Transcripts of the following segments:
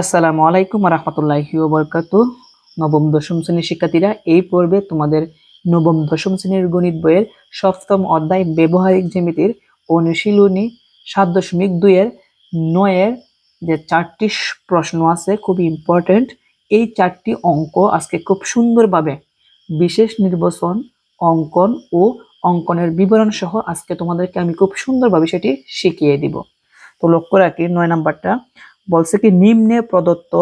আসসালামু আলাইকুম রহমতুল্লাহি ওয়া বারাকাতুহু। নবম দশম শ্রেণীর শিক্ষার্থীরা, এই পর্বে তোমাদের নবম দশম শ্রেণীর গণিত বইয়ের সপ্তম অধ্যায় ব্যবহারিক জ্যামিতির অনুশীলনী 7.2 এর 9 এর যে 4টি প্রশ্ন আছে, খুবই ইম্পর্টেন্ট। এই 4টি অঙ্ক আজকে খুব সুন্দরভাবে বিশেষ নির্বাচন, অঙ্কন ও অঙ্কনের বিবরণ সহ আজকে তোমাদেরকে আমি খুব সুন্দরভাবে সেটি শিখিয়ে দিব। তো লক্ষ্য রাখি 9 নাম্বারটা বলছে কি, নিম্নে প্রদত্ত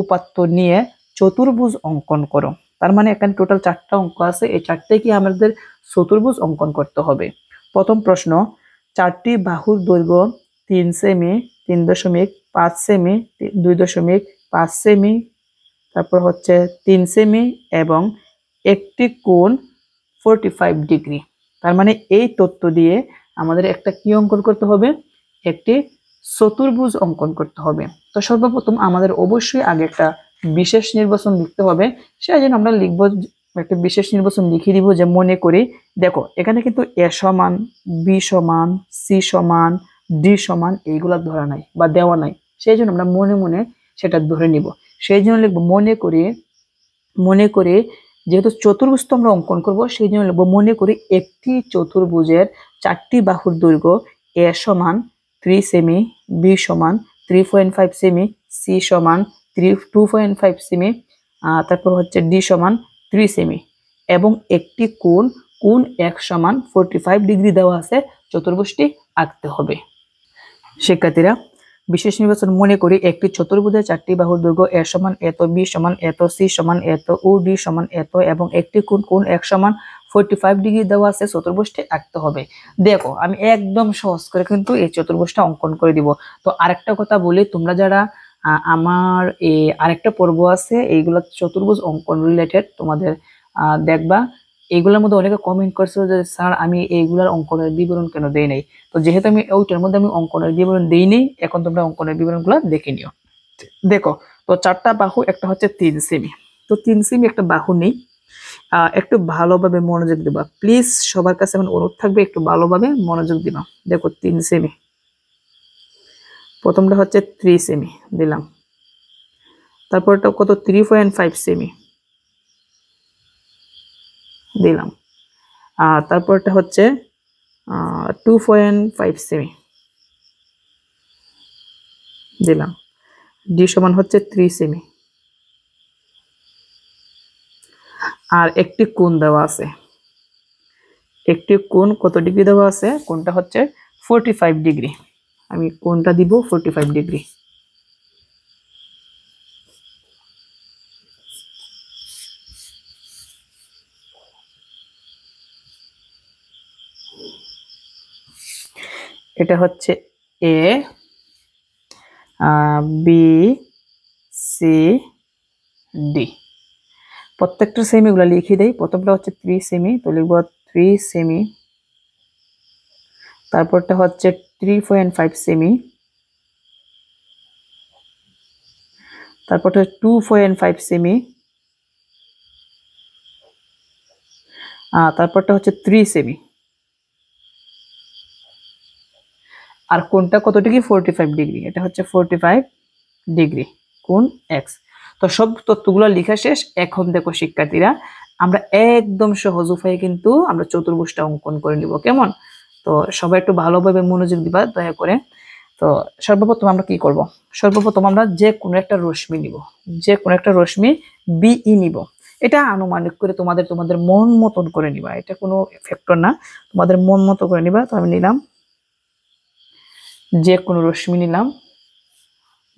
উপাত্ত নিয়ে চতুর্ভুজ অঙ্কন করো। তার মানে এখানে টোটাল 4টা অঙ্ক আছে, এই 4টে কি আমাদের চতুর্ভুজ অঙ্কন করতে হবে। প্রথম প্রশ্ন, 4টি বাহুর দৈর্ঘ্য 3 সেমি, 3.5 সেমি, 2.5 সেমি, তারপর হচ্ছে 3 সেমি এবং একটি কোণ 45 ডিগ্রি। তার মানে এই তথ্য দিয়ে আমাদের একটা কি অঙ্কন করতে হবে, একটি চতুর্ভুজ অঙ্কন করতে হবে। তো সর্বপ্রথম আমাদের অবশ্যই আগে একটা বিশেষ নির্বাচন লিখতে হবে। সেই জন্য আমরা লিখবো, একটা বিশেষ নির্বাচন লিখে দিব। যে মনে করি, দেখো এখানে কিন্তু এ সমান, বি সমান, সি সমান, ডি সমান এইগুলা ধরা নাই বা দেওয়া নাই। সেই জন্য আমরা মনে মনে সেটা ধরে নিব। সেই জন্য লিখবো মনে করে যেহেতু চতুর্ভুজ তো আমরা অঙ্কন করব, সেই জন্য লিখবো মনে করি একটি চতুর্ভুজের 4টি বাহুর দৈর্ঘ্য এ সমান 3 সেমি, বি সমান 3.5 সেমি, সি সমান 2.5 সেমি, তারপর হচ্ছে ডি সমান 3 সেমি এবং একটি কোণ এক সমান 45 ডিগ্রি দেওয়া আছে। চতুর্ভুজটি আঁকতে হবে। শিক্ষার্থীরা, বিশেষ নির্বাচন মনে করি একটি চতুর্ভুজের 4টি বাহুর দৈর্ঘ্য এ সমান এত, বি সমান এত, সি সমান এত ও ডি সমান এত এবং একটি কোণ এক সমান 45 ডিগ্রি দেওয়া আছে। চতুর্ভুজটি আঁকতে হবে। দেখো আমি একদম সহজ করে কিন্তু এই চতুর্ভুজটা অঙ্কন করে দিব। তো আরেকটা কথা বলি, তোমরা যারা আমার এই আরেকটা পর্ব আছে এইগুলা চতুর্ভুজ অঙ্কন রিলেটেড, তোমাদের দেখবা এইগুলোর মধ্যে অনেকে কমেন্ট করছিল যে স্যার আমি এইগুলার অঙ্কনের বিবরণ কেন দেই নাই। তো যেহেতু আমি ওইটার মধ্যে আমি অঙ্কনের বিবরণ দেইনি, এখন তোমরা অঙ্কনের বিবরণগুলো দেখে নিও। দেখো, তো 4টা বাহু, একটা হচ্ছে 3 সেমি। তো 3 সেমি একটা বাহু নেই। একটু ভালোভাবে মনোযোগ দিবা প্লিজ, সবার কাছে আমার অনুরোধ থাকবে একটু ভালোভাবে মনোযোগ দিবা। দেখো 3 সেমি, প্রথমটা হচ্ছে 3 সেমি দিলাম, তারপরটা কত 3.5 সেমি দিলাম, তারপরটা হচ্ছে 2.5 সেমি দিলাম, ডি সমান হচ্ছে 3 সেমি। আর একটি কোণ দেওয়া আছে, একটি কোণ কত ডিগ্রি দেওয়া আছে, কোণটা হচ্ছে 45 ডিগ্রি। আমি কোণটা দিব 45 ডিগ্রি। এটা হচ্ছে এ, বি, সি, ডি। প্রত্যেকটা সেমিগুলো লিখে দেই। প্রথমটা হচ্ছে 3 সেমি, তো লিখব 3 সেমি, তারপরটা হচ্ছে 3.5 সেমি, তারপরটা 2.5 সেমি, তারপরটা হচ্ছে 3 সেমি। আর কোণটা কত ডিগ্রি, 45 ডিগ্রি। এটা হচ্ছে 45 ডিগ্রি কোণ এক্স। তো সব তথ্যগুলো লেখা শেষ। এখন দেখো শিক্ষার্থীরা, আমরা একদম সহজ উপায়ে কিন্তু আমরা চতুর্ভুজটা অঙ্কন করে নিব। কেমন? তো সবাই একটু ভালোভাবে মনোযোগ দিবা দয়া করে। তো সর্বপ্রথম আমরা কি করব, সর্বপ্রথম আমরা যে কোনো একটা রশ্মি নিব, যে কোনো একটা রশ্মি বিই নিব। এটা আনুমানিক করে তোমাদের মন মতন করে নিবা, এটা কোনো ফ্যাক্টর না, তোমাদের মন মতো করে নিবা। তো আমি নিলাম, যে কোনো রশ্মি নিলাম,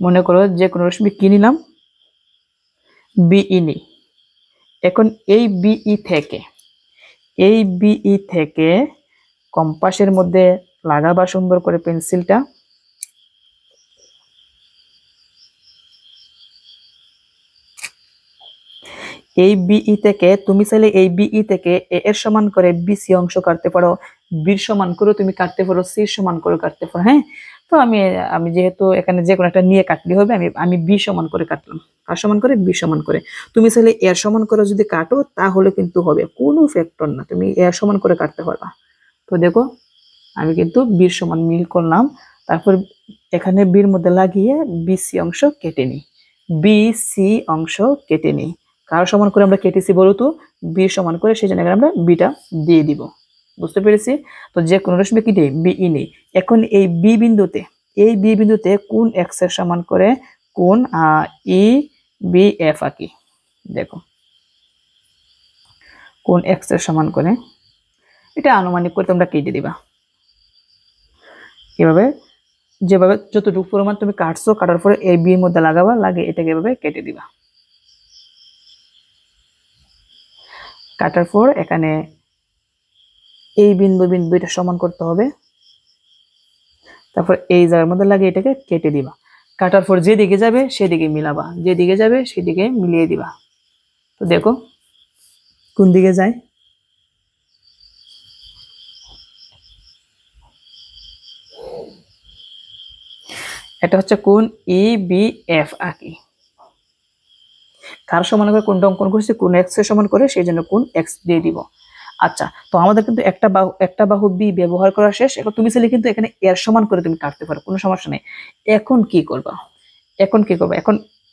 মনে করো যে কোনো রশ্মি কি নিলাম, বিই নিই। এখন এই বিই থেকে কম্পাসের মধ্যে লাগাবা সুন্দর করে পেন্সিলটা। এই বিই থেকে তুমি চাইলে এই বিই থেকে এ এর সমান করে বিসি অংশ কাটতে পারো, বির সমান করে তুমি কাটতে পারো, সির সমান করে কাটতে পারো। হ্যাঁ, তো আমি যেহেতু এখানে যে কোনো একটা নিয়ে কাটলে হবে, আমি বি সমান করে কাটলাম, কার সমান করে, বি সমান করে। তুমি চাইলে এর সমান করে যদি কাটো তাহলে কিন্তু হবে, কোনো ফ্যাক্টর না, তুমি এর সমান করে কাটতে পারবা। তো দেখো আমি কিন্তু বির সমান মিল করলাম, তারপর এখানে বির মধ্যে লাগিয়ে বিসি অংশ কেটে নিই। বি সি অংশ কেটে নিই। কার সমান করে আমরা কেটেছি বলো তো? বি সমান করে, সেই জন্য আমরা বিটা দিয়ে দিব। বুঝতে পেরেছি? তো যে কোনো রশ্মি কি নেই, বিই নেই। এখন এই বি বিন্দুতে কোন এক্স এর সমান করে কোন ই বি এফ আঁকি। দেখো কোন এক্স এর সমান করে, এটা আনুমানিক করে তোমরা কেটে দিবা। এভাবে যেভাবে যতটুকু পরিমাণ তুমি কাটছো, কাটার পরে এই বি এর মধ্যে লাগাবা, লাগিয়ে এটাকে এভাবে কেটে দিবা। কাটার পর এখানে এই বিন্দুটা সমান করতে হবে, তারপর এই জায়গার মধ্যে লাগিয়ে এটাকে কেটে দিবা। কাটার পর যেদিকে যাবে সেদিকে মিলাবা, যেদিকে যাবে সেদিকে মিলিয়ে দিবা। তো দেখো কোন দিকে যায়। এটা হচ্ছে কোন ই বি এফ আঁকি। কার সমান করে কোনটা অঙ্কন করছি, কোন এক্স এর সমান করে, সেই জন্য কোন এক্স দিয়ে দিব। আচ্ছা, তো আমাদের কিন্তু একটা বাহু বি ব্যবহার করা শেষ। এখন তুমি চাইলে কিন্তু এখানে এর সমান করে তুমি কাটতে পারো, কোনো সমস্যা নেই। এখন কি করবা,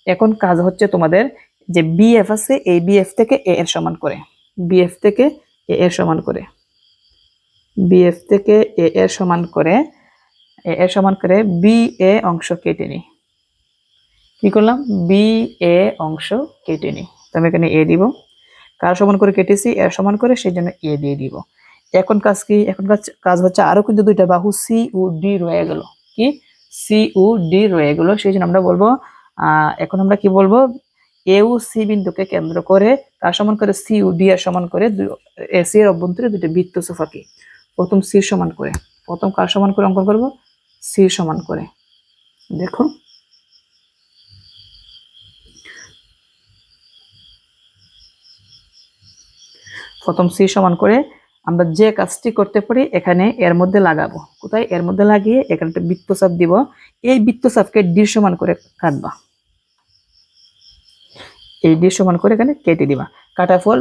এখন কাজ হচ্ছে তোমাদের যে বিএফ আছে, এই বিএফ থেকে এ এর সমান করে, বিএফ থেকে এ এর সমান করে, বিএফ থেকে এ এর সমান করে, এ এর সমান করে বি এ অংশ কেটে নিই। কি করলাম, বি এ অংশ কেটে নিই। তো আমি এখানে এ দিব, কার সমান করে কেটেছি, এর সমান করে, সেই জন্য এ দিয়ে দিব। এখন কাজ কি, এখন কাজ হচ্ছে আরো কিন্তু দুইটা বাহু সি ও ডি রয়ে গেল। কি, সি ও ডি রয়ে গেল, সেই জন্য আমরা বলবো এখন আমরা কি বলবো, এ ও সি বিন্দুকে কেন্দ্র করে কার সমান করে, সি ও ডি এর সমান করে, সি এর অভ্যন্তরে দুটো বৃত্তচাপ আঁকি। প্রথম সি সমান করে, প্রথম কার সমান করে অঙ্কন করব, সি সমান করে। দেখো প্রথম সি সমান করে আমরা যে কাজটি করতে পারি, এখানে এর মধ্যে লাগাবো। কোথায়, এর মধ্যে লাগিয়ে এখানে একটা বৃত্তচাপ দিব। এই বৃত্তচাপকে ডি সমান করে কাটবা, এই ডি সমান করে এখানে কেটে দিবা। কাটার ফল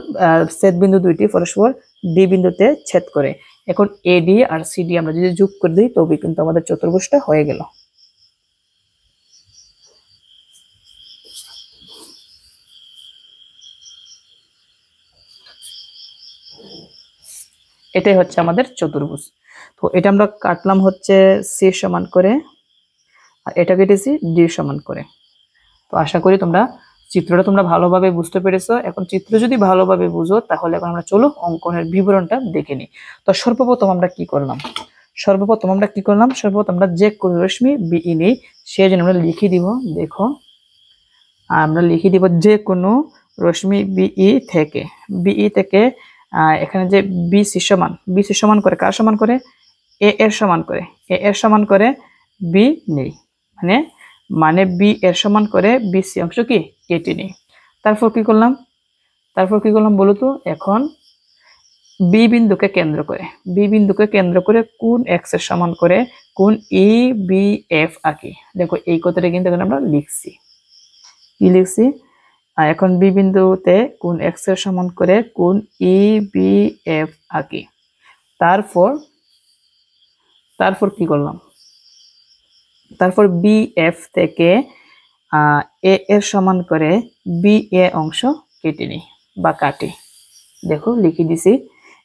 ছেদ বিন্দু দুইটি পরস্পর ডি বিন্দুতে ছেদ করে। এখন এ ডি আর সি ডি আমরা যদি যোগ করে দিই, তবে কিন্তু আমাদের চতুর্ভুজটা হয়ে গেল। এটাই হচ্ছে আমাদের চতুর্ভুজ। তো এটা আমরা কাটলাম হচ্ছে সি সমান করে, আর এটা কেটেছি ডি সমান করে। তো আশা করি চিত্রটা তোমরা ভালোভাবে বুঝতে পেরেছো। এখন চিত্র যদি ভালোভাবে বুঝো, তাহলে এখন আমরা চলো অঙ্কনের বিবরণটা দেখে নিই। তো সর্বপ্রথম আমরা কি করলাম, সর্বপ্রথম আমরা যে কোন রশ্মি বিই নেই, সেই জন্য আমরা লিখে দিব। দেখো আমরা লিখে দিব যে কোনো রশ্মি বিই থেকে এখানে যে বিসি সমান করে কার সমান করে, এ এর সমান করে, এ এর সমান করে বি নেই, মানে বি এর সমান করে বিসি অংশ কি কেটে নেই। তারপর কি করলাম বলো তো, এখন বি বিন্দুকে কেন্দ্র করে কোন এক্স এর সমান করে কোন ই বি এফ আঁকি। দেখো এই কথাটা কিন্তু এখন আমরা লিখছি, কি লিখছি, এখন বি বিন্দুতে কোন এক্স এর সমান করে কোন ই বি এফ আঁকি। তারপর কি করলাম, তারপর বি এফ থেকে এ এর সমান করে বি এ অংশ কেটে নিই বা কাটি। দেখো লিখে দিছি,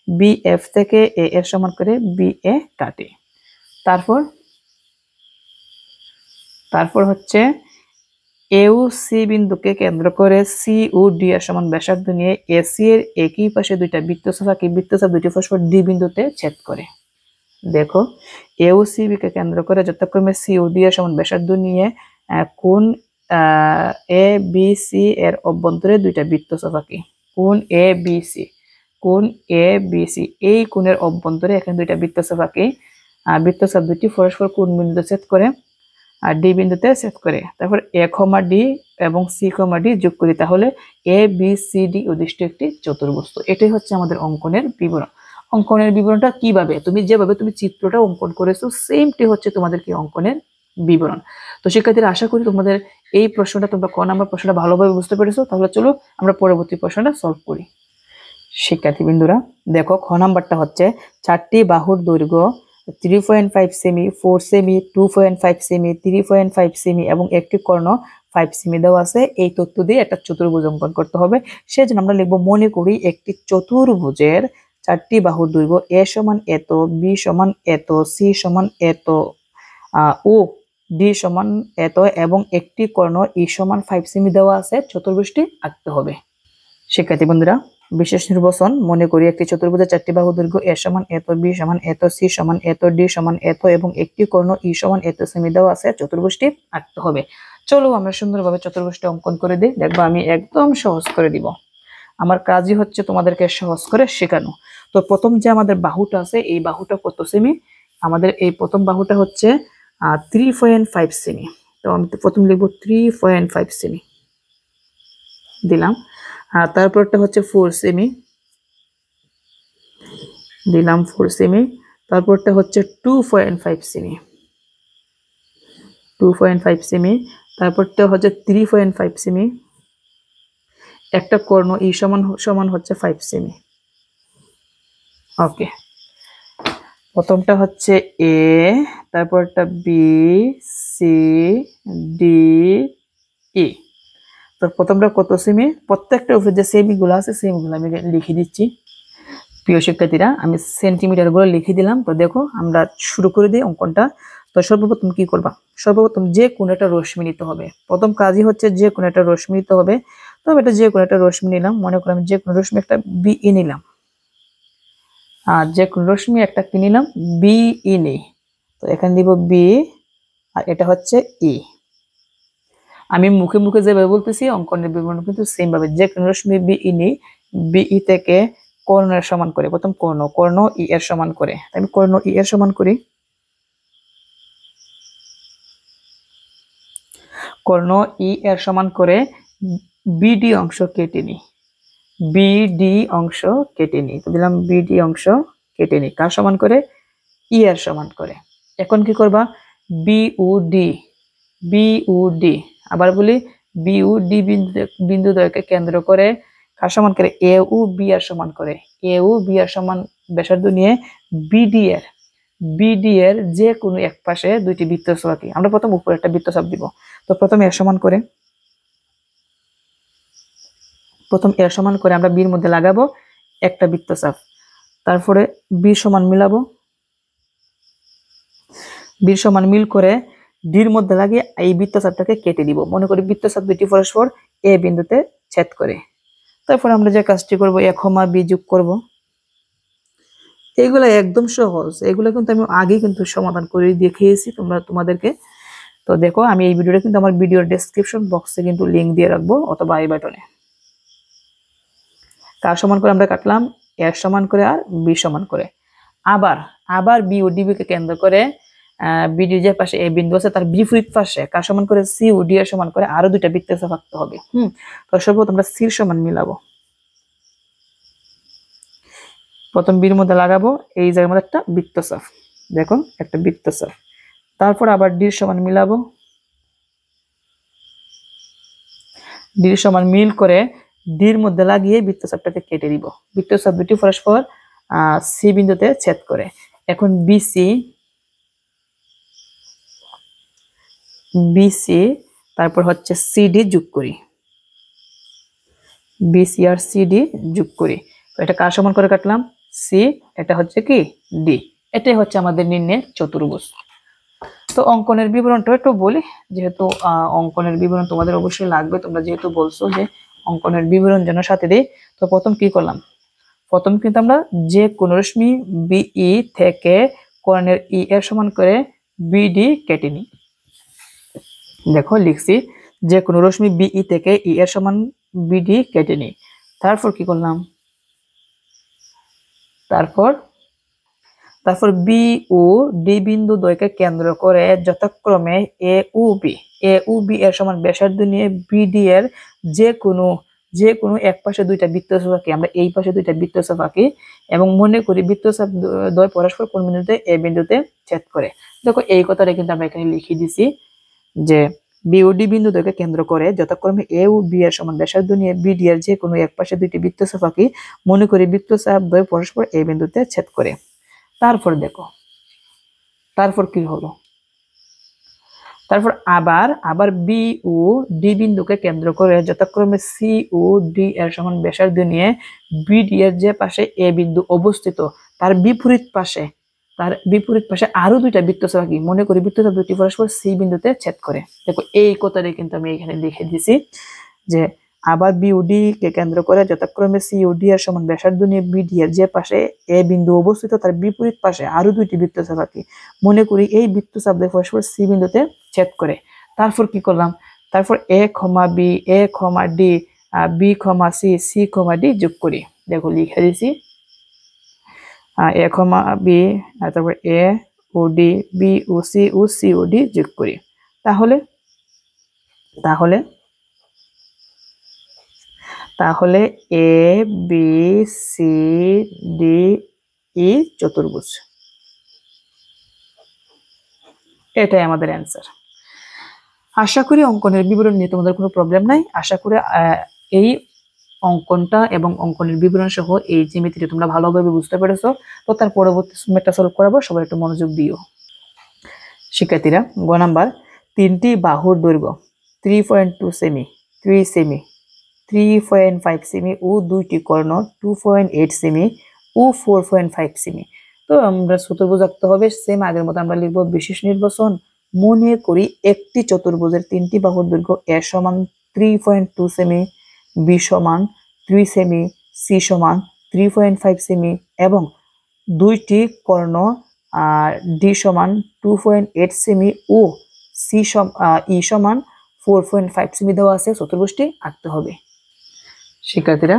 বি এফ থেকে এ এর সমান করে বি এ কাটি। তারপর হচ্ছে এ ও সি বিন্দুকে কেন্দ্র করে সি ও ডি এর সমান ব্যাসার্ধ নিয়ে এসি এর একই পাশে দুইটা বৃত্তচাপ দুইটি পরস্পর ডি বিন্দুতে ছেদ করে। দেখো এ ও সি কে কেন্দ্র করে যথাক্রমে সি ও ডি এর সমান ব্যাসার্ধ নিয়ে কোন এ বি সি এর অভ্যন্তরে দুইটা বৃত্তচাপ আঁকি। কোন এ বি সি এই কোণের অভ্যন্তরে এখানে দুইটা বৃত্তচাপ আঁকি। বৃত্তচাপ দুটি পরস্পর কোন বিন্দুতে ছেদ করে, আর ডি বিন্দুতে ছেদ করে। তারপর এ কমা ডি এবং সি কমা ডি যোগ করি, তাহলে এ বি সি ডি উদ্দিষ্ট একটি চতুর্ভুজ। এটাই হচ্ছে আমাদের অঙ্কনের বিবরণ। অঙ্কনের বিবরণটা কিভাবে, যেভাবে তুমি চিত্রটা অঙ্কন করেছো, সেমটি হচ্ছে তোমাদের কি অঙ্কনের বিবরণ। তো শিক্ষার্থীরা আশা করি তোমাদের এই প্রশ্নটা, তোমরা ক নাম্বার প্রশ্নটা ভালোভাবে বুঝতে পেরেছো। তাহলে চলো আমরা পরবর্তী প্রশ্নটা সলভ করি। শিক্ষার্থী বিন্দুরা দেখো, খ নাম্বারটা হচ্ছে 4টি বাহুর দৈর্ঘ্য 3.5 সেমি, 4 সেমি, 2.5 সেমি, 3.5 সেমি এবং একটি কর্ণ 5 সেমি দেওয়া আছে। এই তথ্য দিয়ে একটা চতুর্ভুজ অঙ্কন করতে হবে। সেজন্য আমরা লিখব, মনে করি একটি চতুর্ভুজের 4টি বাহুর দৈর্ঘ্য এ সমান এত, বি সমান এত, সি সমান এত, ও ডি সমান এত এবং একটি কর্ণ ই সমান 5 সেমি দেওয়া আছে। চতুর্ভুজটি আঁকতে হবে। শিক্ষার্থী বন্ধুরা, বিশেষ নির্বাচন, মনে করি একটি চতুর্ভুজের 4টি বাহু দৈর্ঘ্য এ সমান এত, বি সমান এত, সি সমান এত, ডি সমান এত এবং একটি কর্ণ ই সমান এত সেমি দেওয়া আছে। চতুর্ভুজটি আঁকতে হবে। চলো আমরা সুন্দরভাবে চতুর্ভুজটি অঙ্কন করে দিই। দেখবো আমি একদম সহজ করে দিব। আমার কাজই হচ্ছে তোমাদেরকে সহজ করে শেখানো। তো প্রথম যে আমাদের বাহুটা আছে, এই বাহুটা কত সেমি? আমাদের এই প্রথম বাহুটা হচ্ছে 3.5 সেমি। তো আমি প্রথম লিখবো 3.5 সেমি দিলাম। আর তারপরটা হচ্ছে 4 সেমি দিলাম, 4 সেমি। তারপরটা হচ্ছে 2.5 সেমি, 2.5 সেমি। তারপরটা হচ্ছে 3.5 সেমি। একটা কর্ণ ই সমান সমান হচ্ছে 5 সেমি। ওকে, প্রথমটা হচ্ছে এ, তারপরটা বি, সি, ডি, ই। তো প্রথমটা কত সেমি? প্রত্যেকটা উপরে যে সেমিগুলো আছে সেমিগুলো আমি লিখে দিচ্ছি। প্রিয় শিক্ষার্থীরা, আমি সেন্টিমিটার গুলো লিখে দিলাম। তো দেখো আমরা শুরু করে দিই অঙ্কনটা। তো সর্বপ্রথম কি করবা? সর্বপ্রথম যে কোনো একটা রশ্মি নিতে হবে। প্রথম কাজই হচ্ছে যে কোনো একটা রশ্মি নিতে হবে। তো আমি এটা যে কোনো একটা রশ্মি নিলাম। মনে করো আমি যে কোনো রশ্মি একটা বিই নিলাম। আর যে কোনো রশ্মি একটা কি নিলাম? বিই নেই। তো এখানে দিব বি আর এটা হচ্ছে ই। আমি মুখে মুখে যেভাবে বলতেছি অঙ্কনের বিবরণ কিন্তু সেম ভাবে। যে কোনো রশ্মি বিই নেই, বিই থেকে কর্ণের সমান করে, প্রথম কর্ণ ই এর সমান করে। আমি কর্ণ ই এর সমান করি। কর্ণ ই এর সমান করে বিডি অংশ কেটে নিই। বিডি অংশ কেটে নিই। তো দিলাম বিডি অংশ কেটে নিই। কার সমান করে? ই এর সমান করে। এখন কি করবা? বিউডি, বিউডি, আবার বলি বিউডি বিন্দুদ্বয়কে কেন্দ্র করে কার সমান করে? এ ও বি এর সমান করে। এ ও বি এর সমান ব্যাসার্ধ নিয়ে বিডি এর যে কোনো এক পাশে দুইটি বৃত্তচাপ আঁকি। আমরা প্রথম উপরে একটা বৃত্তচাপ দিব। তো প্রথমে এর সমান করে আমরা বির মধ্যে লাগাবো একটা বৃত্তচাপ। তারপরে বির সমান মিলাবো। বির সমান মিল করে ডির মধ্যে লাগিয়ে এই বৃত্তচাপটাকে কেটে দিব। মনে করি বৃত্তচাপ দুটি পরস্পর এ বিন্দুতে ছেদ করে। তারপর আমরা যে কাজটি করব, এ কমা বি যোগ করব। এগুলো একদম সহজ। এগুলো কিন্তু আমি আগে কিন্তু সমাধান করে দেখিয়েছি তোমাদেরকে। তো দেখো, আমি এই ভিডিওটা কিন্তু আমার ভিডিওর ডেসক্রিপশন বক্সে কিন্তু লিংক দিয়ে রাখবো অথবা আই বাটনে। কার সমান করে আমরা কাটলাম? এর সমান করে আর বি সমান করে। আবার বি ও ডিবি কে কেন্দ্র করে বিডি যে পাশে এ বিন্দু আছে তার বিপরীত পাশে কার সমান করে? সি ও ডি এর সমান করে আরো দুইটা বৃত্তচাপ আঁকতে হবে। তো সর্বপ্রথম আমরা সির সমান মিলাবো। প্রথম বির মধ্যে লাগাবো, এই জায়গার মধ্যে একটা বৃত্তচাপ, দেখুন একটা বৃত্তচাপ। তারপর আবার ডির সমান মিলাবো। ডির সমান মিল করে ডির মধ্যে লাগিয়ে বৃত্তচাপটাকে কেটে দিব। বৃত্তচাপ দুটি পরস্পর সি বিন্দুতে ছেদ করে। এখন বিসি তারপর হচ্ছে সিডি যোগ করি। বিসি আর সিডি যোগ করি। তো এটা কার সমান করে কাটলাম? সি, এটা হচ্ছে কি? ডি। এটাই হচ্ছে আমাদের নির্ণয়ের চতুর্ভুজ। তো অঙ্কনের বিবরণটা একটু বলি, যেহেতু অঙ্কনের বিবরণ তোমাদের অবশ্যই লাগবে। তোমরা যেহেতু বলছো যে অঙ্কনের বিবরণ যেন সাথে দিই, তো প্রথম কি করলাম? প্রথম কিন্তু আমরা যে কোন রশ্মি বিই থেকে কর্ণের ই এর সমান করে বিডি কেটে নিই। দেখো লিখছি, যে কোন রশ্মি বিই থেকে ই এর সমান বিডি কেটে নিই। তারপর কি করলাম? তারপর বি ও ডি বিন্দু দ্বয়কে কেন্দ্র করে যথাক্রমে এ ও বি এর সমান ব্যাসার্ধ নিয়ে বিডি এর যে কোনো এক পাশে দুইটা বৃত্তচাপ আঁকি। আমরা এই পাশে দুইটা বৃত্তচাপ আঁকি এবং মনে করি বৃত্তচাপ দ্বয় পরস্পর কোন বিন্দুতে? এ বিন্দুতে ছেদ করে। দেখো এই কথাটা কিন্তু আমরা এখানে লিখে দিছি যে বিওডি বিন্দু দ্বয়কে কেন্দ্র করে যথাক্রমে এ ও বি এর সমান ব্যাসার্ধ নিয়ে বিডি এর যে কোনো এক পাশে দুইটি বৃত্তচাপ আঁকি। মনে করি বৃত্তচাপ দ্বয় পরস্পর এ বিন্দুতে ছেদ করে। তারপর দেখো তারপর কি হলো, তারপর আবার আবার বি ও ডি বিন্দুকে কেন্দ্র করে যথাক্রমে সি ও ডি এর সমান ব্যাসার্ধ নিয়ে বিডি এর যে পাশে এ বিন্দু অবস্থিত তার বিপরীত পাশে আরো দুইটা বৃত্তচাপ আঁকি। মনে করি বৃত্তচাপ দুটি পরস্পর সি বিন্দুতে ছেদ করে। দেখো এই কথাটাই কিন্তু আমি এখানে লিখে দিছি যে আবার বি ও ডি কে কেন্দ্র করে যথাক্রমে সি ও ডি এর সমান ব্যাসার্ধ নিয়ে বিডি এর যে পাশে এ বিন্দু অবস্থিত তার বিপরীত পাশে আরো দুইটি বৃত্তচাপ আঁকি। মনে করি এই বৃত্তচাপ পরস্পর সি বিন্দুতে ছেদ করে। তারপর কি করলাম, তারপর এ কমা বি, এ কমা D, B comma C, c comma D যোগ করি। দেখো লিখে দিছি এ কমা বি, তারপর এ ও ডি, বি ও সি ও ডি যোগ করি। তাহলে তাহলে তাহলে A B C D E চতুর্ভুজ। এটাই আমাদের অ্যান্সার। আশা করি অঙ্কনের বিবরণ নিয়ে তোমাদের কোনো প্রবলেম নাই। আশা করি এই অঙ্কনটা এবং অঙ্কনের বিবরণ সহ এই জ্যামিতিটা তোমরা ভালোভাবে বুঝতে পেরেছো। তো তার পরবর্তী ম্যাথটা সলভ করাবো, সবাই একটু মনোযোগ দিও। শিক্ষার্থীরা, গ নাম্বার, তিনটি বাহুর দৈর্ঘ্য 3.2 সেমি, 3 সেমি, 3.5 সেমি ও দুইটি কর্ণ 2.8 সেমি ও 4.5 সেমি। তো আমরা চতুর্ভুজ আঁকতে হবে। সেম আগের মতো আমরা লিখবো বিশেষ নির্বাচন। মনে করি একটি চতুর্ভুজের তিনটি বাহুর দৈর্ঘ্য এ সমান 3.2 সেমি, বি সমান 3 সেমি, সি সমান 3.5 সেমি এবং দুইটি কর্ণ ডি সমান 2.8 সেমি ও ই সমান 4.5 সেমি দেওয়া আছে। চতুর্ভুজটি আঁকতে হবে। শিক্ষার্থীরা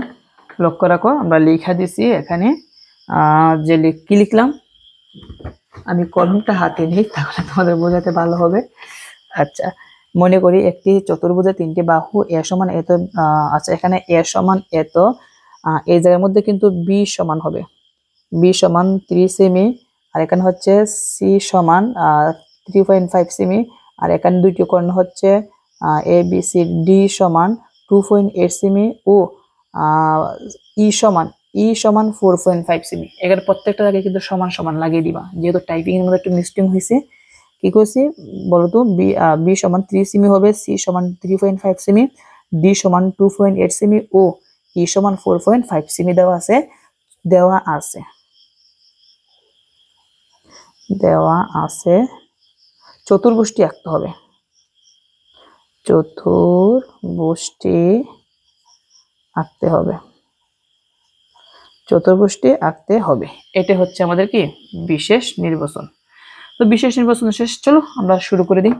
লক্ষ্য রাখো, আমরা লেখা দিছি এখানে যে কি লিখলাম, আমি কলমটা হাতে নিই তাহলে তোমাদের বোঝাতে ভালো হবে। আচ্ছা, মনে করি একটি চতুর্ভুজের তিনটি বাহু এ সমান এত, আচ্ছা এখানে এ সমান এত, এই জায়গার মধ্যে কিন্তু বি সমান হবে, বি সমান 3 সেমি, আর এখানে হচ্ছে সি সমান 3.5 সেমি, আর এখানে দুইটি কর্ণ হচ্ছে এ বি সি, ডি সমান 2.8 সেমি ও ই সমান 4.5 সেমি। এখানে প্রত্যেকটা জায়গায় কিন্তু সমান সমান লাগিয়ে দিবা, যেহেতু টাইপিং এর মধ্যে একটু মিস্টেক হয়েছে। কি করছি বলতো, বি সমান 3 সেমি হবে, সি সমান 3.5 সেমি, ডি সমান 2.8 সেমি ও ই সমান 4.5 সেমি দেওয়া আছে। চতুর্ভুজটি আঁকতে হবে। চতুর্ভুজটি আঁকতে হবে। এটা হচ্ছে আমাদের কি বিশেষ নির্বাচন। তো বিশেষ নির্বাচন শেষ, চলো আমরা শুরু করে দিই।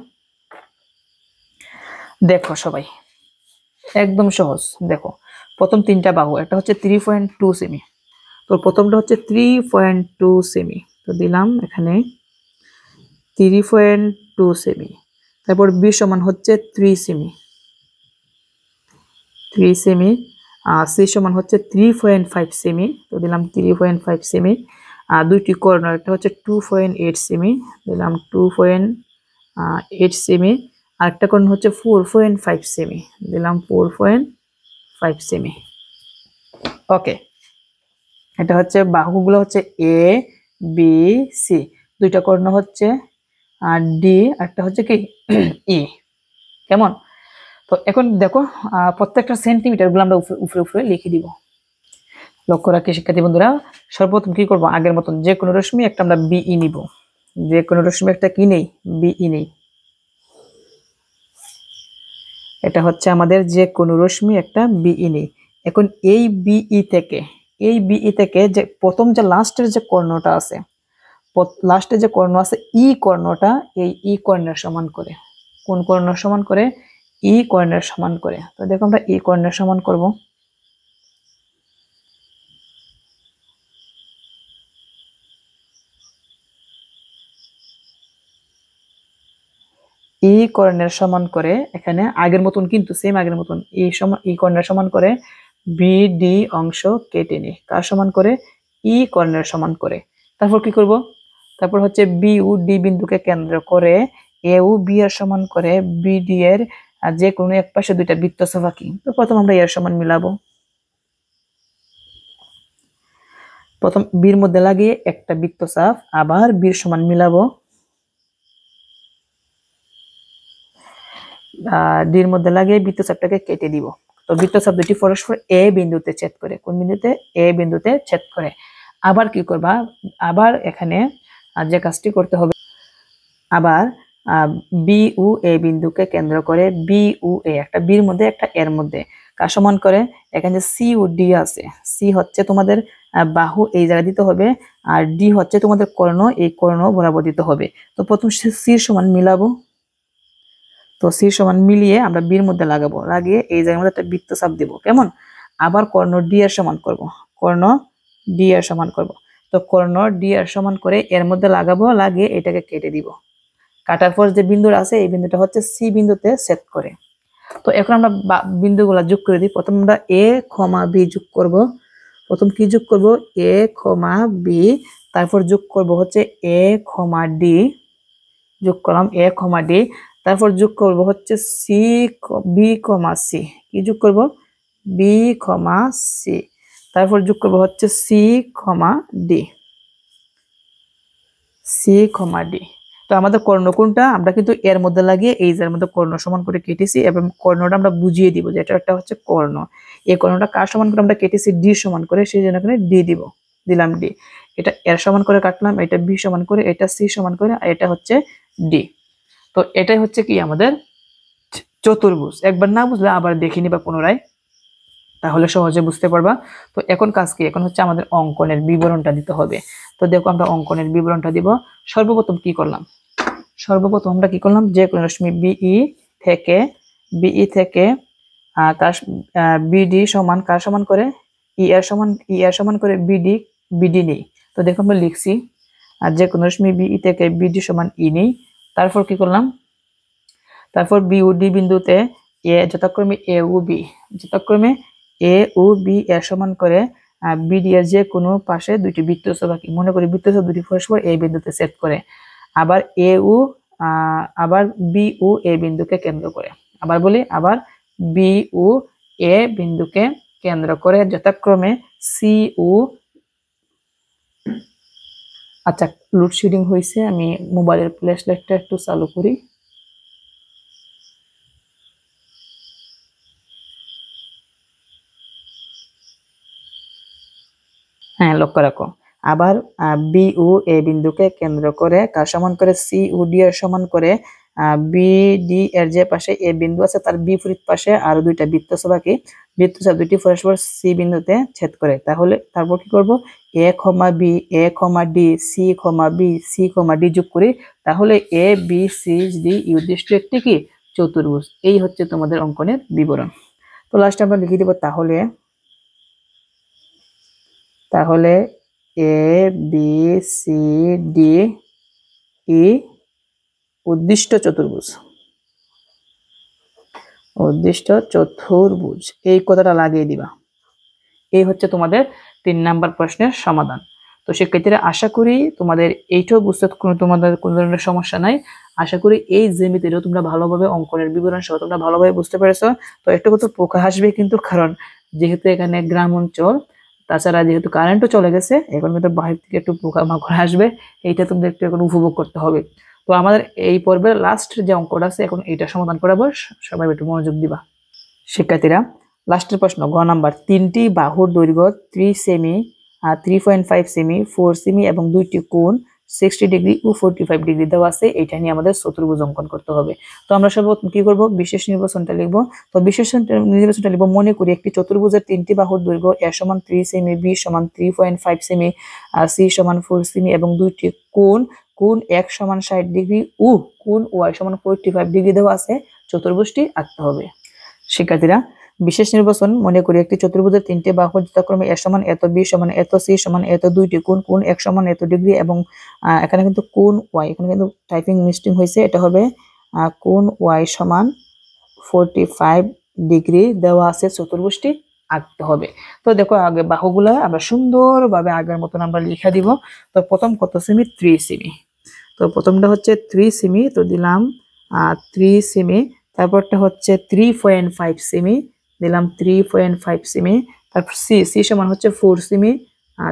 দেখো সবাই, একদম সহজ। দেখো প্রথম তিনটা বাহু, একটা হচ্ছে 3.2 সেমি, তো প্রথমটা হচ্ছে 3.2 সেমি, তো দিলাম এখানে 3.2 সেমি। তারপর বি সমান হচ্ছে 3 সেমি, সি সমান হচ্ছে 3.5 সেমি, তো দিলাম 3.5 সেমি। দুইটি কর্ণ, একটা হচ্ছে 2.8 সেমি, দিলাম 2.8 সেমি, আর একটা কর্ণ হচ্ছে 4.5 সেমি, দিলাম 4.5 সেমি। ওকে, এটা হচ্ছে বাহুগুলো হচ্ছে এ বি সি, দুইটা কর্ণ হচ্ছে ডি, একটা হচ্ছে কি ই। কেমন? তো এখন দেখো প্রত্যেকটা সেন্টিমিটার গুলো আমরা উপরে লিখে দিব। লক্ষ্য রাখি শিক্ষার্থী বন্ধুরা, সর্বপ্রথম কি করব, আগের মতন যে কোনো রশ্মি একটা আমরা বিই নিব, যে কোনো রশ্মি একটা কি নেই, বিই নেই। এটা হচ্ছে আমাদের যে কোনো রশ্মি একটা বিই নেই। এখন এই বিই থেকে যে প্রথম যে লাস্টের যে কর্ণটা আছে, লাস্টে যে কর্ণ আছে ই কর্ণটা, এই ই কর্ণের সমান করে। কোন কর্ণের সমান করে? ই কর্ণের সমান করে। তো দেখো আমরা ই কর্ণের সমান করব। ই কর্ণের সমান করে, এখানে আগের মতন কিন্তু সেম আগের মতন ই কর্ণের সমান করে বিডি অংশ কেটে নি। কার সমান করে? ই কর্ণের সমান করে। তারপর কি করব? তারপর হচ্ছে বি ও ডি বিন্দুকে কেন্দ্র করে এ ও বি এর সমান করে বিডি এর যে কোনো এক পাশে দুইটা বৃত্তচাপ আঁকি। তো প্রথম আমরা এর সমান মিলাবো। প্রথম বির মধ্যে লাগিয়ে একটা বৃত্তচাপ, আবার বির সমান মিলাবো। ডির মধ্যে লাগিয়ে বৃত্তচাপটাকে কেটে দিব। তো বৃত্তচাপ দুটি পরস্পর এ বিন্দুতে ছেদ করে, কোন বিন্দুতে? এ বিন্দুতে ছেদ করে। আবার কি করবা, আবার এখানে যে কাজটি করতে হবে, আবার বি ও এ বিন্দুকে কেন্দ্র করে বি ও এ, একটা বির মধ্যে একটা এর মধ্যে কার সমান করে, এখানে সি ও ডি আছে, সি হচ্ছে তোমাদের বাহু এই জায়গায় দিতে হবে, আর ডি হচ্ছে তোমাদের কর্ণ, এই কর্ণ বরাবর দিতে হবে। তো প্রথম সির সমান মিলাবো, তো সির সমান মিলিয়ে আমরা বির মধ্যে লাগাবো, লাগিয়ে এই জায়গার মধ্যে একটা বৃত্তচাপ দিব, কেমন? আবার কর্ণ ডি এর সমান করব, কর্ণ ডি এর সমান করব। তো কর্ণ ডি এর সমান করে এর মধ্যে লাগাবো, লাগিয়ে এটাকে কেটে দিব। কাটার পর যে বিন্দুটা আছে এই বিন্দুটা হচ্ছে সি বিন্দুতে ছেদ করে। তো এখন আমরা বিন্দুগুলা যোগ করে দিই। প্রথম আমরা এ কমা বি যোগ করব, প্রথম কি যোগ করব? এ কমা বি, তারপর যোগ করব হচ্ছে এ কমা ডি, যোগ করলাম এ কমা ডি, তারপর যোগ করব হচ্ছে সি বি কমা সি, কি যোগ করব? বি কমা সি, তারপর যোগ করব হচ্ছে c comma D, c comma D. তো আমাদের কর্ণ কোনটা, আমরা কিন্তু এর মধ্যে লাগিয়ে এই যে এর মধ্যে কর্ণ সমান করে কেটেছি, এবং কর্ণটা আমরা বুঝিয়ে দিব যে এটা একটা হচ্ছে কর্ণ। এই কর্ণটা কার সমান করে আমরা কেটেছি? ডি সমান করে, সেই জন্য এখানে ডি দিব, দিলাম ডি। এটা এর সমান করে কাটলাম, এটা বি সমান করে, এটা সি সমান করে, আর এটা হচ্ছে ডি। তো এটাই হচ্ছে কি আমাদের চতুর্ভুজ। একবার না বুঝলে আবার দেখে নিবা পুনরায়, তাহলে সহজে বুঝতে পারবা। তো এখন কাজ কি, এখন হচ্ছে আমাদের অঙ্কনের বিবরণটা দিতে হবে। তো দেখো আমরা অঙ্কনের বিবরণটা দিব। সর্বপ্রথম কি করলাম, সর্বপ্রথম আমরা কি করলাম, যে কোনো রশ্মি বিই থেকে তার বিডি সমান কার সমান করে, ই এর সমান করে বিডি নেই। তো দেখো আমরা লিখছি, আর যে কোনো রশ্মি বিই থেকে বিডি সমান ই নেই। তারপর কি করলাম, তারপর বি ও ডি বিন্দুতে যথাক্রমে এ ও বি, যথাক্রমে এ ও বি এর সমান করে বিডি এর যে কোনো পাশে দুইটি বৃত্তচাপ আঁকি। মনে করি বৃত্তচাপ দুটি পরস্পর এই বিন্দুতে ছেদ করে। আবার আবার বি ও এ বিন্দুকে কেন্দ্র করে, আবার বলি, আবার বি ও এ বিন্দুকে কেন্দ্র করে যথাক্রমে সি ও, আচ্ছা লোডশেডিং হয়েছে, আমি মোবাইলের ফ্ল্যাশ লাইটটা একটু চালু করি। হ্যাঁ, লক্ষ্য রাখো। আবার বি ও এ বিন্দুকে কেন্দ্র করে কার সমান করে, সি ও ডি এর সমান করে বি ডি এর যে পাশে এ বিন্দু আছে তার বিপরীত পাশে আরো দুইটা বৃত্তচাপ আঁকি। বৃত্তচাপ দুটি পরস্পর সি বিন্দুতে ছেদ করে। তাহলে তারপর কি করব, এ কমা বি, এ কমা D, c comma B, c comma D যোগ করি। তাহলে এ বি সি ডি উদ্দিষ্ট একটি কি চতুর্ভুজ। এই হচ্ছে তোমাদের অঙ্কনের বিবরণ। তো লাস্টে আমরা লিখে দিব, তাহলে তাহলে A B C D E উদ্দিষ্ট চতুর্ভুজ, উদ্দিষ্ট চতুর্ভুজ, এই কথাটা লাগিয়ে দিবা। এই হচ্ছে তোমাদের 3 নাম্বার প্রশ্নের সমাধান। তো শিক্ষার্থীরা আশা করি তোমাদের এইটাও বুঝতে তোমাদের কোনো ধরনের সমস্যা নাই। আশা করি এই জ্যামিতিরও তোমরা ভালোভাবে অঙ্কনের বিবরণ সহ তোমরা ভালোভাবে বুঝতে পেরেছো। তো একটু কত পোকা হাসবে কিন্তু, কারণ যেহেতু এখানে গ্রাম অঞ্চল, তাছাড়া যেহেতু কারেন্টও চলে গেছে, এখন কিন্তু বাইরে থেকে একটু পোকা মাকড় আসবে, এইটা তোমাদের একটু এখন উপভোগ করতে হবে। তো আমাদের এই পর্বের লাস্ট যে অঙ্কটা আছে এখন এইটা সমাধান করাবো, সবাই একটু মনোযোগ দিবা। শিক্ষার্থীরা লাস্টের প্রশ্ন, গ নাম্বার, 3টি বাহুর দৈর্ঘ্য 3 সেমি, 3.5 সেমি, 4 সেমি এবং 2টি কোণ 60 ডিগ্রি ও 45 ডিগ্রি দেওয়া আছে। এটা নিয়ে আমাদের চতুর্ভুজ অঙ্কন করতে হবে। তো আমরা সর্বপ্রথম কি করব, বিশেষ নির্বাচনটা লিখব। তো বিশেষ নির্বাচনটা লিখব, মনে করি একটি চতুর্ভুজের 3টি বাহুর দৈর্ঘ্য এ সমান 3 সেমি, বি সমান 3.5 সেমি, সি সমান 4 সেমি এবং 2টি কোণ, কোণ এক সমান 60 ডিগ্রি ও কোণ ওয়াই সমান 45 ডিগ্রি দেওয়া আছে। চতুর্ভুজটি আঁকতে হবে। শিক্ষার্থীরা বিশেষ নির্বাচন, মনে করি একটি চতুর্ভুজের 3টি বাহু যথাক্রমে এ সমান এত, বি সমান এত, সি সমান এত, 2টি কোণ, কোণ এক সমান এত ডিগ্রি এবং এখানে কিন্তু কোণ ওয়াই, এখানে কিন্তু টাইপিং মিস্টেক হয়েছে, এটা হবে কোণ ওয়াই সমান 45 ডিগ্রি দেওয়া আছে। চতুর্ভুজটি আঁকতে হবে। তো দেখো আগে বাহুগুলা আমরা সুন্দরভাবে আগের মতন আমরা লিখে দিব। তো প্রথম কত সেমি, 3 সেমি। তো প্রথমটা হচ্ছে 3 সেমি, তো দিলাম 3 সেমি। তারপরটা হচ্ছে 3.5 সেমি, দিলাম 3.5 সেমি। তারপর সি, সি সমান হচ্ছে 4 সেমি,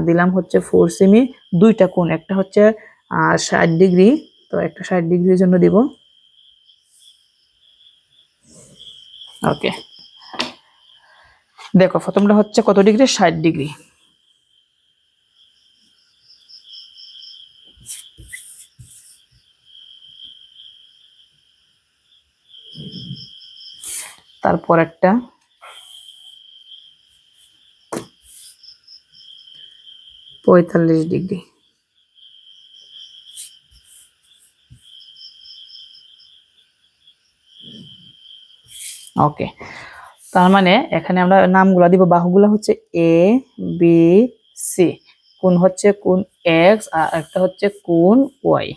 দিলাম হচ্ছে 4 সেমি। দুইটা কোণ, একটা হচ্ছে 60 ডিগ্রি, তো একটা 60 ডিগ্রির জন্য দিব। ওকে, দেখো প্রথমটা হচ্ছে কত ডিগ্রি, 60 ডিগ্রি। তারপর একটা 45 ডিগ্রি। ওকে, তার মানে এখানে আমরা নামগুলা দিব, বাহুগুলা হচ্ছে এ বি সি, কোণ হচ্ছে কোণ এক্স, আর একটা হচ্ছে কোণ ওয়াই।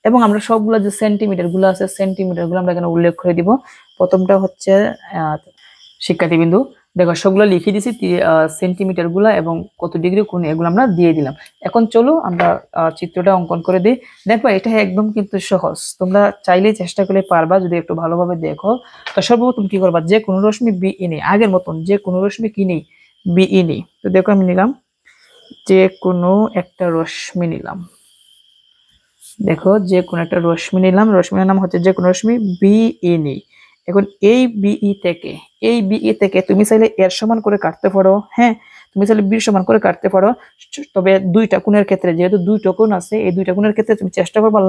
এবং আমরা সবগুলো যে সেন্টিমিটার গুলো আছে, সেন্টিমিটার গুলো আমরা এখানে উল্লেখ করে দিব। প্রথমটা হচ্ছে শিক্ষার্থীবিন্দু, দেখো সবগুলো লিখে দিছি, সেন্টিমিটার গুলা এবং কত ডিগ্রি কোণ, এগুলো আমরা দিয়ে দিলাম। এখন চলো আমরা চিত্রটা অঙ্কন করে দিই। দেখো এটা একদম কিন্তু সহজ, তোমরা চাইলেই চেষ্টা করলে পারবা যদি একটু ভালোভাবে দেখো। তো সর্বপ্রথম কি করবা, যে কোনো রশ্মি বিই নেই, আগের মতন যে কোনো রশ্মি কি নেই, বিই নেই। তো দেখো আমি নিলাম যে কোনো একটা রশ্মি নিলাম, দেখো যে কোনো একটা রশ্মি নিলাম, রশ্মির নাম হচ্ছে যে কোনো রশ্মি বিই নেই। এখন এই বিই থেকে তুমি চাইলে এর সমান করে কাটতে পারো, হ্যাঁ তুমি চাইলে বির সমান করে কাটতে পারো। তবে দুইটা কোণের ক্ষেত্রে, যেহেতু দুইটা কোণ আছে, এই দুইটা কোণের ক্ষেত্রে তুমি চেষ্টা করবা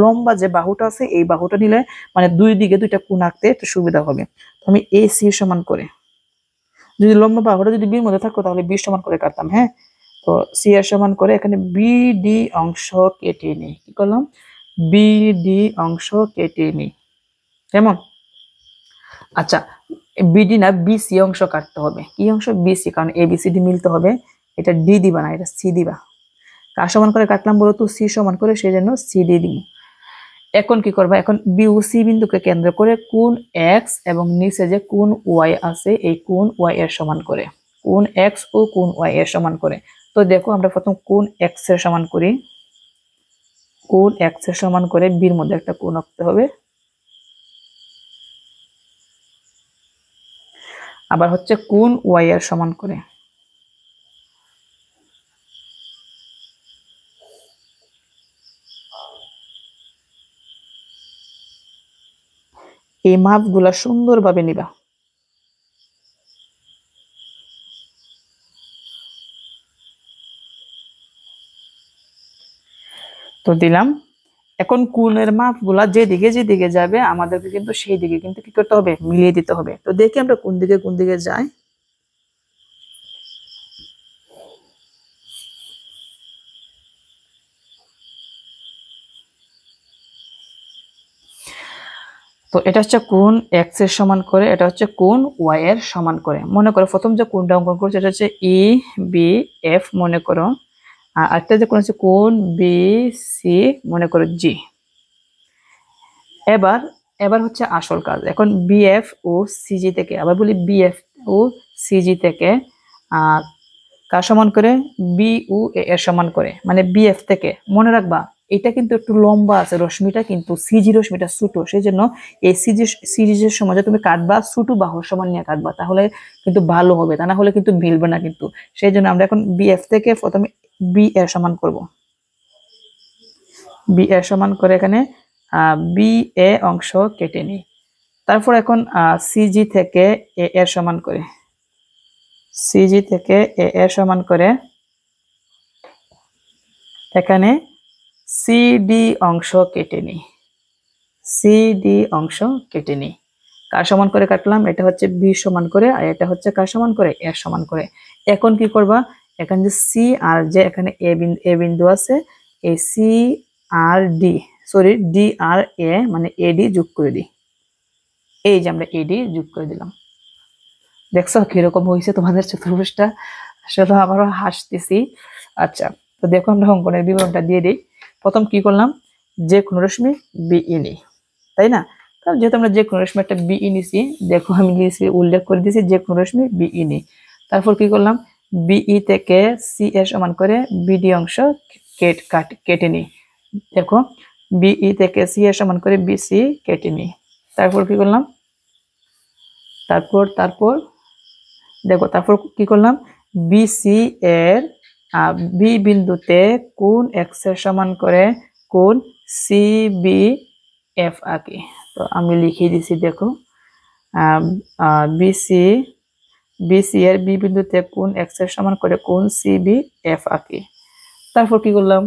লম্বা যে বাহুটা আছে এই বাহুটা নিলে মানে দুই দিকে দুইটা কোণ আঁকতে একটু সুবিধা হবে। তো আমি এই সি সমান করে, যদি লম্বা বাহুটা যদি বির মধ্যে থাকতো তাহলে বির সমান করে কাটতাম, হ্যাঁ। তো সি এর সমান করে এখানে বিডি অংশ কেটে নিই, কি করলাম, বিডি অংশ কেটে নিই, কেমন। আচ্ছা, বিডি না বিসি অংশ কাটতে হবে, কি অংশ, বিসি, কারণ এবিসিডি মিলতে হবে। এটা ডি দিবা না, এটা সি দিবা। কার সমান করে কাটলাম বলো তো, সি সমান করে, সেই জন্য সি দিয়ে দিব। এখন কি করবা, এখন বি ও সি বিন্দুকে কেন্দ্র করে কোণ এক্স এবং নিচে যে কোণ ওয়াই আছে এই কোণ ওয়াই এর সমান করে, কোণ এক্স ও কোণ ওয়াই এর সমান করে। তো দেখো আমরা প্রথম কোণ এক্স এর সমান করি, কোণ এক্স এর সমান করে বির মধ্যে একটা কোণ আঁকতে হবে। আবার হচ্ছে কোণ ওয়াই এর সমান করে, এই মাপগুলা সুন্দরভাবে নিবা। তো দিলাম। এখন কোণের মাপগুলা যেদিকে যেদিকে যাবে আমাদেরকে কিন্তু সেই দিকে কিন্তু কি করতে হবে, মিলিয়ে দিতে হবে। তো দেখি আমরা কোন দিকে যাই। তো এটা হচ্ছে কোণ এক্স এর সমান করে, এটা হচ্ছে কোণ ওয়াই এর সমান করে। মনে করো প্রথম যে কোণটা অঙ্কন করছে এটা হচ্ছে ই বি এফ মনে করো, আর একটা যে কোণ হচ্ছে কোণ বি সি মনে করো জি। এবার এবার হচ্ছে আসল কাজ, এখন বিএফ ও সিজি থেকে, আবার বলি বিএফ ও সিজি থেকে কার সমান করে, বি ও এ এর সমান করে, মানে বিএফ থেকে। মনে রাখবা এটা কিন্তু একটু লম্বা আছে রশ্মিটা, কিন্তু সিজি রশ্মিটা ছোট, সেই জন্য এই সিরিজের সময় তুমি কাটবা ছোট বাহুর সমান নিয়ে কাটবা, তাহলে কিন্তু ভালো হবে, তা না হলে কিন্তু মিলবে না কিন্তু। সেই জন্য আমরা এখন বিএফ থেকে প্রথমে বি এর সমান করব, বি এর সমান করে এখানে বি এ অংশ কেটে নিই। তারপর এখন সিজি থেকে এ এর সমান করে, সিজি থেকে এ এর সমান করে এখানে সিডি অংশ কেটে নিই, সিডি অংশ কেটে নিই। কার সমান করে কাটলাম, এটা হচ্ছে বি সমান করে, আর এটা হচ্ছে কার সমান করে, এর সমান করে। এখন কি করবা, এখানে যে সি আর যে এখানে এ বিন্দু আছে, এই সি আর ডি, সরি ডি আর এ মানে এডি যোগ করে দিই। এই যে আমরা এডি যোগ করে দিলাম। দেখছো কিরকম হয়েছে তোমাদের চতুর্ভুজটা, আসলে আবারও হাসতেছি। আচ্ছা, তো দেখো আমরা অঙ্কনের বিবরণটা দিয়ে দিই। প্রথম কি করলাম, যে কোনো রশ্মি বিই নিই, তাই না। যেহেতু আমরা যে কোনো রশ্মি একটা বিই নিছি, দেখো আমি উল্লেখ করে দিয়েছি যে কোনো রশ্মি বিই নিই। তারপর কি করলাম, বিই থেকে সি এর সমান করে বিডি অংশ কেটে নিই। দেখো বিই থেকে সি এর সমান করে বিসি কেটে নিই। তারপর কি করলাম, তারপর দেখো তারপর কি করলাম, বিসি এর বি বিন্দুতে কোণ এক্স এর সমান করে কোণ সি বি এফ আঁকি। তো আমি লিখে দিছি, দেখো বিসি বিসি এর বি বিন্দুতে কোণ এক্স এর সমান করে কোণ সিবি এফ আঁকি। তারপর কি করলাম,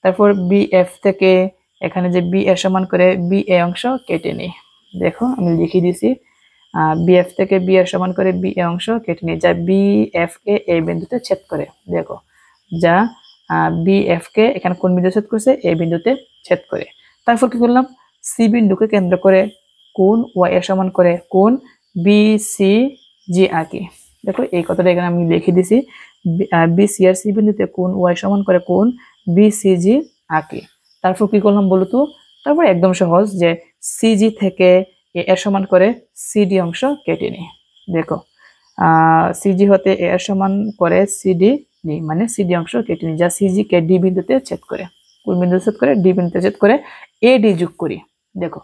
তারপর বি এফ থেকে এখানে যে বি এর সমান করে বি এ অংশ কেটে নিই। দেখো আমি লিখে দিছি, বি এফ থেকে বি এর সমান করে বি এ অংশ কেটে নিই, যা বি এফ কে এই বিন্দুতে ছেদ করে। দেখো যা বি এফ কে এখানে কোন বিন্দু ছেদ করছে, এই বিন্দুতে ছেদ করে। তারপর কি করলাম, সি বিন্দুকে কেন্দ্র করে কোণ ওয়াই এর সমান করে কোণ বি সি জি আঁকি। দেখো এই কথাটা এখানে আমি লিখে দিছি, বি সি আর সি বিন্দুতে কোণ ওয়াই সমান করে কোণ বি সি জি আঁকি। তারপর কি করলাম বলো তো, তারপর একদম সহজ যে সিজি থেকে এ এর সমান করে সিডি অংশ কেটে নিই। দেখো সিজি হতে এ এর সমান করে সিডি নি, মানে সিডি অংশ কেটে নিই, যা সিজি কে ডি বিন্দুতে ছেদ করে। কোন বিন্দুতে ছেদ করে, ডি বিন্দুতে ছেদ করে। এ ডি যোগ করি, দেখো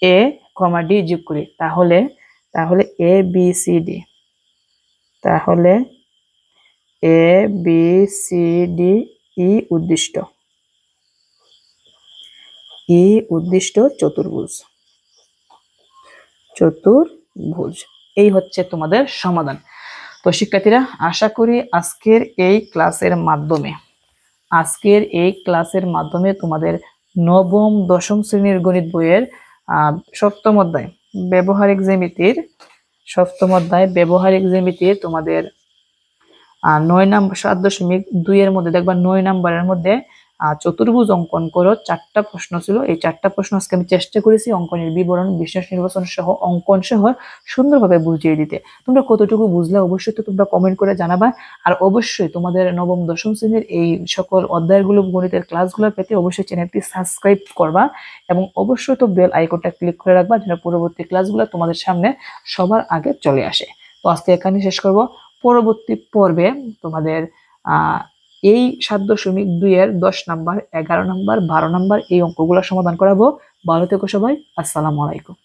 এ কমা ডি যোগ করি, তাহলে তাহলে এ বি সি ডি, তাহলে A B C D E উদ্দিষ্ট, ই উদ্দিষ্ট চতুর্ভুজ, চতুর্ভুজ। এই হচ্ছে তোমাদের সমাধান। তো শিক্ষার্থীরা, আশা করি আজকের এই ক্লাসের মাধ্যমে তোমাদের নবম দশম শ্রেণীর গণিত বইয়ের সপ্তম অধ্যায় ব্যবহারিক জ্যামিতির তোমাদের 9 নাম্বার 7.2 এর মধ্যে দেখবা 9 নাম্বারের মধ্যে চতুর্ভুজ অঙ্কন করো 4টা প্রশ্ন ছিল। এই 4টা প্রশ্ন আজকে আমি চেষ্টা করেছি অঙ্কনের বিবরণ, বিশেষ নির্বাচন সহ অঙ্কন সহ সুন্দরভাবে বুঝিয়ে দিতে। তোমরা কতটুকু বুঝলে অবশ্যই তো তোমরা কমেন্ট করে জানাবা। আর অবশ্যই তোমাদের নবম দশম শ্রেণীর এই সকল অধ্যায়গুলো গণিতের ক্লাসগুলো পেতে অবশ্যই চ্যানেলটি সাবস্ক্রাইব করবা এবং অবশ্যই তো বেল আইকনটা ক্লিক করে রাখবা যেন পরবর্তী ক্লাসগুলো তোমাদের সামনে সবার আগে চলে আসে। তো আজকে এখানে শেষ করব। পরবর্তী পর্বে তোমাদের এই 7.2 এর 10 নাম্বার, 11 নাম্বার, 12 নাম্বার এই অঙ্কগুলো সমাধান করাবো। ভালো থেকো সবাই, আসসালামু আলাইকুম।